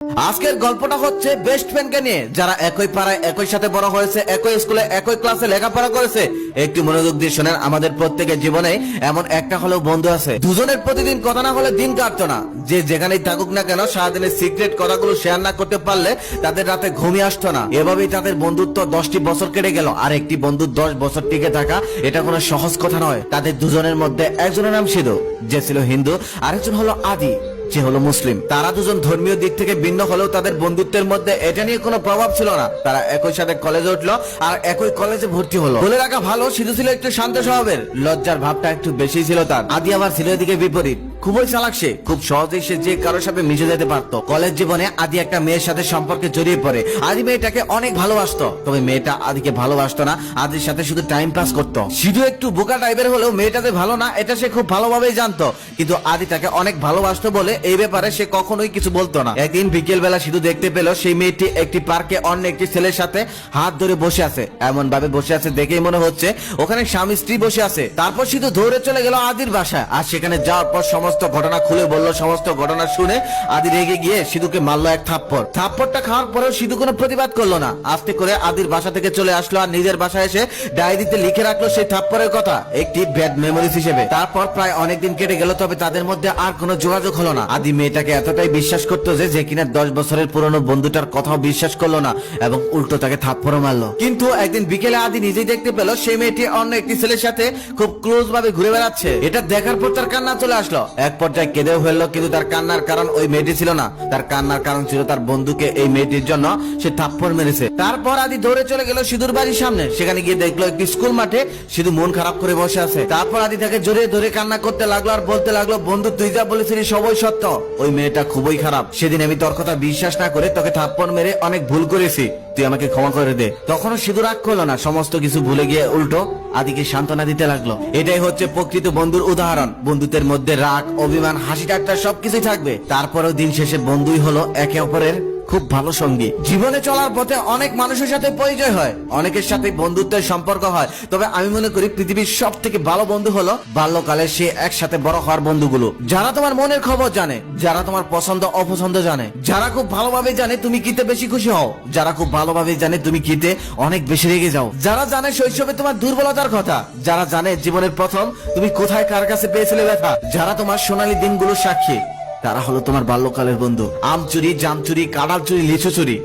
আজকের গল্পটা হচ্ছে বেস্ট ফ্রেন্ডকে নিয়ে, যারা একই পাড়ায় একই সাথে বড় হয়েছে, একই স্কুলে একই ক্লাসে লেখাপড়া করেছে। একটু মনোযোগ দিয়ে শোনেন, আমাদের প্রত্যেকের জীবনে এমন একটা হলেও বন্ধু আছে, দুজনের প্রতিদিন কথা না হলে দিন কাটতো না। যে যেখানেই থাকুক না কেন, সারাদিনের সিক্রেট কথাগুলো শেয়ার না করতে পারলে তাদের রাতে ঘুমিয়ে আসতো না। এভাবেই তাদের বন্ধুত্ব 10টি বছর কেটে গেল। আর একটি বন্ধু 10 বছর টিকে থাকা এটা কোনো সহজ কথা নয়। তাদের দুজনের মধ্যে একজনের নাম সিধু, যে ছিল হিন্দু, আরেকজন হলো আদি, যে হলো মুসলিম। তারা দুজন ধর্মীয় দিক থেকে ভিন্ন হলেও তাদের বন্ধুত্বের মধ্যে এটা নিয়ে কোনো প্রভাব ছিল না। তারা একই সাথে কলেজে উঠলো আর একই কলেজে ভর্তি হলো। বলে রাখা ভালো, সিধু ছিল একটু শান্ত স্বভাবের, লজ্জার ভাবটা একটু বেশি ছিল তার। আদি আবার ছিল এদিকে বিপরীত, খুবই চালাক। সে খুব সহজেই সে যে কারোর সাথে মিশে যেতে পারত। কলেজ জীবনে আদি একটা মেয়ের সাথে সম্পর্কে জড়িয়ে পড়ে। আদি মেয়েটাকে অনেক ভালোবাসতো, তবে মেয়েটা আদিকে ভালোবাসতো না, আদির সাথে শুধু টাইম পাস করতো। সিধু একটু বোকা টাইপের হলেও মেয়েটাতে ভালো না এটা সে খুব ভালোভাবেই জানতো, কিন্তু আদি তাকে অনেক ভালোবাসতো বলে এই ব্যাপারে সে কখনোই কিছু বলতো না। একদিন বিকেল বেলা সিধু দেখতে পেল সেই মেয়েটি একটি পার্কে অন্য একটি ছেলের সাথে হাত ধরে বসে আছে। এমন ভাবে বসে আছে দেখেই মনে হচ্ছে ওখানে স্বামী স্ত্রী বসে আছে। তারপর সিধু দৌড়ে চলে গেল আদির বাসায়, আর সেখানে যাওয়ার পর সমস্ত ঘটনা খুলে বলল। সমস্ত ঘটনা শুনে আদি রেগে গিয়ে সিধুকে মারলো এক থাপ্পড়। থাপ্পড়টা খাওয়ার পরেও সিধু কোনো প্রতিবাদ করলো না। আস্তে করে আদির বাসা থেকে চলে আসলো আর নিজের বাসায় এসে ডায়েরিতে লিখে রাখলো সেই থাপ্পড়ের কথা, একটি ব্যাড মেমোরিজ হিসেবে। তারপর প্রায় অনেকদিন কেটে গেল, তবে তাদের মধ্যে আর কোনো যোগাযোগ হলো না। আদি মেয়েটাকে এতটাই বিশ্বাস করতো যে কিনা 10 বছরের পুরনো বন্ধুটার কথাও বিশ্বাস করলো না এবং উল্টো তাকে থাপ্পড়ও মারলো। কিন্তু একদিন বিকেলে আদি নিজেই দেখতে পেল সেই মেয়েটি অন্য একটি ছেলের সাথে খুব ক্লোজ ভাবে ঘুরে বেড়াচ্ছে। এটা দেখার পর তার কান্না চলে আসলো। এক পর্যায়ে কেঁদেও ফেললো, কিন্তু তার কান্নার কারণ ওই মেয়েটি ছিল না। তার কান্নার কারণ ছিল তার বন্ধুকে এই মেয়েটির জন্য সে থাপ্পড় মেরেছে। তারপর আদি দৌড়ে চলে গেল সিধুর বাড়ির সামনে। সেখানে গিয়ে দেখলো একটি স্কুল মাঠে সিধু মন খারাপ করে বসে আছে। তারপর আদি তাকে জড়িয়ে ধরে কান্না করতে লাগলো আর বলতে লাগলো, বন্ধু তুই যা বলেছিলি সবই সত্য, ওই মেয়েটা খুবই খারাপ। সেদিন আমি তোর কথা বিশ্বাস না করে তোকে থাপ্পড় মেরে অনেক ভুল করেছি, তুই আমাকে ক্ষমা করে দে। তখনও সিধু রাগ করলো না, সমস্ত কিছু ভুলে গিয়ে উল্টো আদিকে সান্ত্বনা দিতে লাগলো। এটাই হচ্ছে প্রকৃত বন্ধুর উদাহরণ। বন্ধুত্বের মধ্যে রাগ, অভিমান, হাসি ঠাট্টা সবকিছুই থাকবে, তারপরেও দিন শেষে বন্ধুই হলো একে অপরের খুব ভালো সঙ্গী। জীবনে চলার পথে অনেক মানুষের সাথে পরিচয় হয়, অনেকের সাথে বন্ধুত্বের সম্পর্ক হয়, তবে আমি মনে করি পৃথিবীর সব থেকে ভালো বন্ধু হলো বাল্যকালে সে একসাথে বড় হওয়ার বন্ধুগুলো, যারা তোমার মনের খবর জানে, যারা তোমার পছন্দ অপছন্দ জানে, যারা খুব ভালোভাবে জানে তুমি কিতে বেশি খুশি হও, যারা খুব ভালোভাবে জানে তুমি কিতে অনেক বেশি রেগে যাও, যারা জানে শৈশবে তোমার দুর্বলতার কথা, যারা জানে জীবনের প্রথম তুমি কোথায় কার কাছে পেয়েছিলে ব্যথা, যারা তোমার সোনালী দিনগুলো সাক্ষী, তারা হলো তোমার বাল্যকালের বন্ধু। আম চুরি, জাম চুরি, কাঁঠাল চুরি, লিচু চুরি,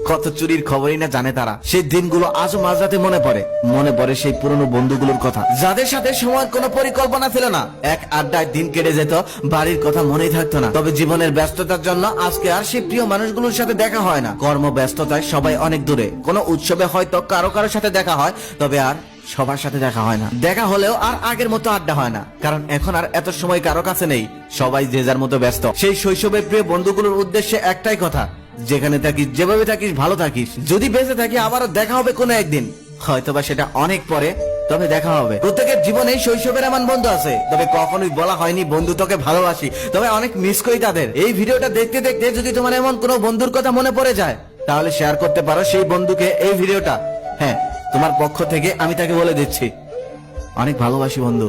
কত চুরির খবরই না জানে তারা। সেই দিনগুলো আজও মাঝরাতে মনে পড়ে সেই পুরনো বন্ধুগুলোর কথা, যাদের সাথে সময়ের কোনো পরিকল্পনা ছিল না। এক আড্ডায় দিন কেটে যেত, বাড়ির কথা মনেই থাকতো না। তবে জীবনের ব্যস্ততার জন্য আজকে আর সেই প্রিয় মানুষগুলোর সাথে দেখা হয় না। কর্ম ব্যস্ততায় সবাই অনেক দূরে। কোনো উৎসবে হয়তো কারো কারোর সাথে দেখা হয়, তবে আর সবার সাথে দেখা হয় না। দেখা হলেও আর আগের মতো আড্ডা হয় না, কারণ এখন আর এত সময় কারো কাছে নেই, সবাই যে যার মতো ব্যস্ত। সেই শৈশবের প্রিয় বন্ধুগুলোর উদ্দেশ্যে একটাই কথা, যেখানে থাকিস, যেভাবে থাকিস, ভালো থাকিস। যদি বেঁচে থাকি আবারও দেখা হবে কোনো একদিন, হয়তোবা সেটা অনেক পরে, তবে দেখা হবে। প্রত্যেকের জীবনে শৈশবের এমন বন্ধু আছে, তবে কখনোই বলা হয়নি বন্ধু তোকে ভালোবাসি, তবে অনেক মিস করি তাদের। এই ভিডিওটা দেখতে দেখতে যদি তোমার এমন কোনো বন্ধুর কথা মনে পড়ে যায়, তাহলে শেয়ার করতে পারো সেই বন্ধুকে এই ভিডিওটা। হ্যাঁ, তোমার পক্ষ থেকে আমি তাকে বলে দিচ্ছি, অনেক ভালোবাসি বন্ধু।